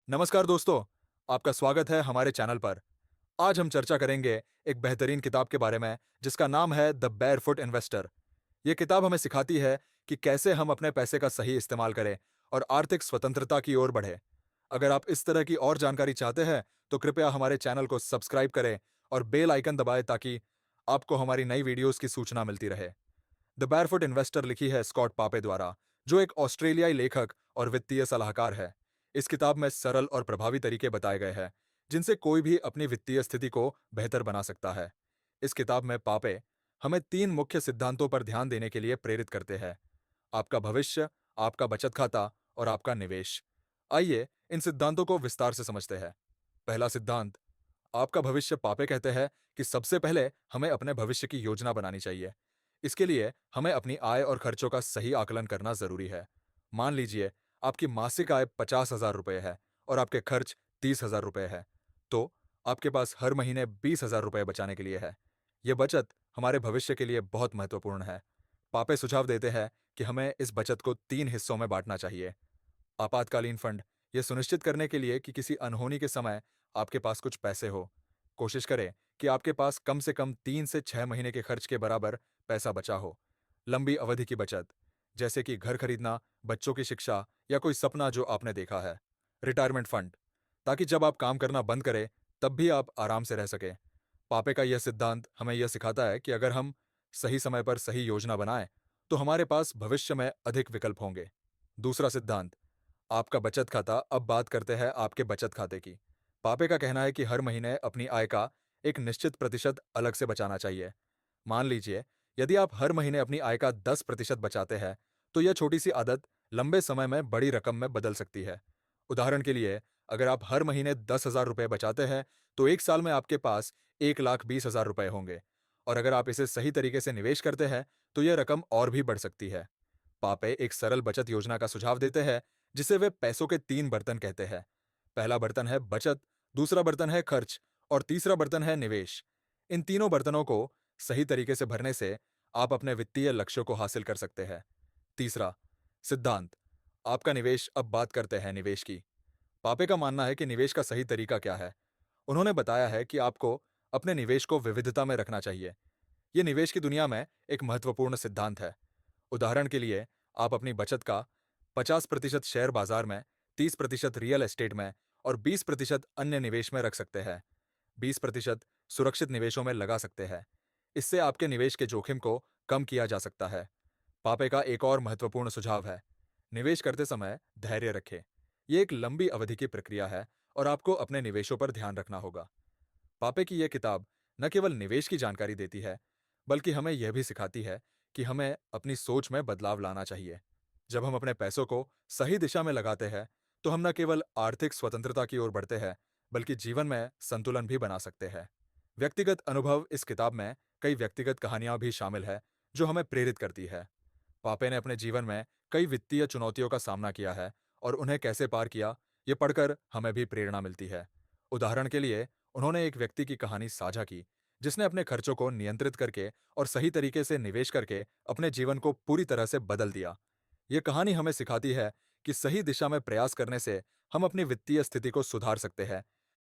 नमस्कार दोस्तों, आपका स्वागत है हमारे चैनल पर। आज हम चर्चा करेंगे एक बेहतरीन किताब के बारे में जिसका नाम है द बेयरफुट इन्वेस्टर। ये किताब हमें सिखाती है कि कैसे हम अपने पैसे का सही इस्तेमाल करें और आर्थिक स्वतंत्रता की ओर बढ़े। अगर आप इस तरह की और जानकारी चाहते हैं तो कृपया हमारे चैनल को सब्सक्राइब करें और बेल आइकन दबाएं ताकि आपको हमारी नई वीडियोस की सूचना मिलती रहे। द बैरफुट इन्वेस्टर लिखी है स्कॉट पापे द्वारा, जो एक ऑस्ट्रेलियाई लेखक और वित्तीय सलाहकार है। इस किताब में सरल और प्रभावी तरीके बताए गए हैं जिनसे कोई भी अपनी वित्तीय स्थिति को बेहतर बना सकता है। इस किताब में पापे हमें 3 मुख्य सिद्धांतों पर ध्यान देने के लिए प्रेरित करते हैं: आपका भविष्य, आपका बचत खाता और आपका निवेश। आइए इन सिद्धांतों को विस्तार से समझते हैं। पहला सिद्धांत, आपका भविष्य। पापे कहते हैं कि सबसे पहले हमें अपने भविष्य की योजना बनानी चाहिए। इसके लिए हमें अपनी आय और खर्चों का सही आकलन करना जरूरी है। मान लीजिए आपकी मासिक आय 50,000 रुपये है और आपके खर्च 30,000 रुपये है, तो आपके पास हर महीने 20,000 रुपये बचाने के लिए है। यह बचत हमारे भविष्य के लिए बहुत महत्वपूर्ण है। पापे सुझाव देते हैं कि हमें इस बचत को 3 हिस्सों में बांटना चाहिए। आपातकालीन फंड, यह सुनिश्चित करने के लिए कि किसी अनहोनी के समय आपके पास कुछ पैसे हो। कोशिश करें कि आपके पास कम से कम 3 से 6 महीने के खर्च के बराबर पैसा बचा हो। लंबी अवधि की बचत, जैसे कि घर खरीदना, बच्चों की शिक्षा या कोई सपना जो आपने देखा है। रिटायरमेंट फंड, ताकि जब आप काम करना बंद करें तब भी आप आराम से रह सकें। पापे का यह सिद्धांत हमें यह सिखाता है कि अगर हम सही समय पर सही योजना बनाएं तो हमारे पास भविष्य में अधिक विकल्प होंगे। दूसरा सिद्धांत, आपका बचत खाता। अब बात करते हैं आपके बचत खाते की। पापे का कहना है कि हर महीने अपनी आय का एक निश्चित प्रतिशत अलग से बचाना चाहिए। मान लीजिए यदि आप हर महीने अपनी आय का 10% बचाते हैं तो यह छोटी सी आदत लंबे समय में बड़ी रकम में बदल सकती है। उदाहरण के लिए, अगर आप हर महीने 10,000 रुपये बचाते हैं तो एक साल में आपके पास 1,20,000 रुपये होंगे, और अगर आप इसे सही तरीके से निवेश करते हैं तो यह रकम और भी बढ़ सकती है। पापे एक सरल बचत योजना का सुझाव देते हैं जिसे वे पैसों के 3 बर्तन कहते हैं। पहला बर्तन है बचत, दूसरा बर्तन है खर्च और तीसरा बर्तन है निवेश। इन तीनों बर्तनों को सही तरीके से भरने से आप अपने वित्तीय लक्ष्यों को हासिल कर सकते हैं। तीसरा सिद्धांत, आपका निवेश। अब बात करते हैं निवेश की। पापे का मानना है कि निवेश का सही तरीका क्या है। उन्होंने बताया है कि आपको अपने निवेश को विविधता में रखना चाहिए। यह निवेश की दुनिया में एक महत्वपूर्ण सिद्धांत है। उदाहरण के लिए, आप अपनी बचत का 50% शेयर बाजार में, 30% रियल एस्टेट में और 20% अन्य निवेश में रख सकते हैं। 20% सुरक्षित निवेशों में लगा सकते हैं। इससे आपके निवेश के जोखिम को कम किया जा सकता है। पापे का एक और महत्वपूर्ण सुझाव है, निवेश करते समय धैर्य रखें। यह एक लंबी अवधि की प्रक्रिया है और आपको अपने निवेशों पर ध्यान रखना होगा। पापे की यह किताब न केवल निवेश की जानकारी देती है, बल्कि हमें यह भी सिखाती है कि हमें अपनी सोच में बदलाव लाना चाहिए। जब हम अपने पैसों को सही दिशा में लगाते हैं, तो हम न केवल आर्थिक स्वतंत्रता की ओर बढ़ते हैं, बल्कि जीवन में संतुलन भी बना सकते हैं। व्यक्तिगत अनुभव, इस किताब में कई व्यक्तिगत कहानियां भी शामिल है जो हमें प्रेरित करती है। पापे ने अपने जीवन में कई वित्तीय चुनौतियों का सामना किया है और उन्हें कैसे पार किया, ये पढ़कर हमें भी प्रेरणा मिलती है। उदाहरण के लिए, उन्होंने एक व्यक्ति की कहानी साझा की जिसने अपने खर्चों को नियंत्रित करके और सही तरीके से निवेश करके अपने जीवन को पूरी तरह से बदल दिया। ये कहानी हमें सिखाती है कि सही दिशा में प्रयास करने से हम अपनी वित्तीय स्थिति को सुधार सकते हैं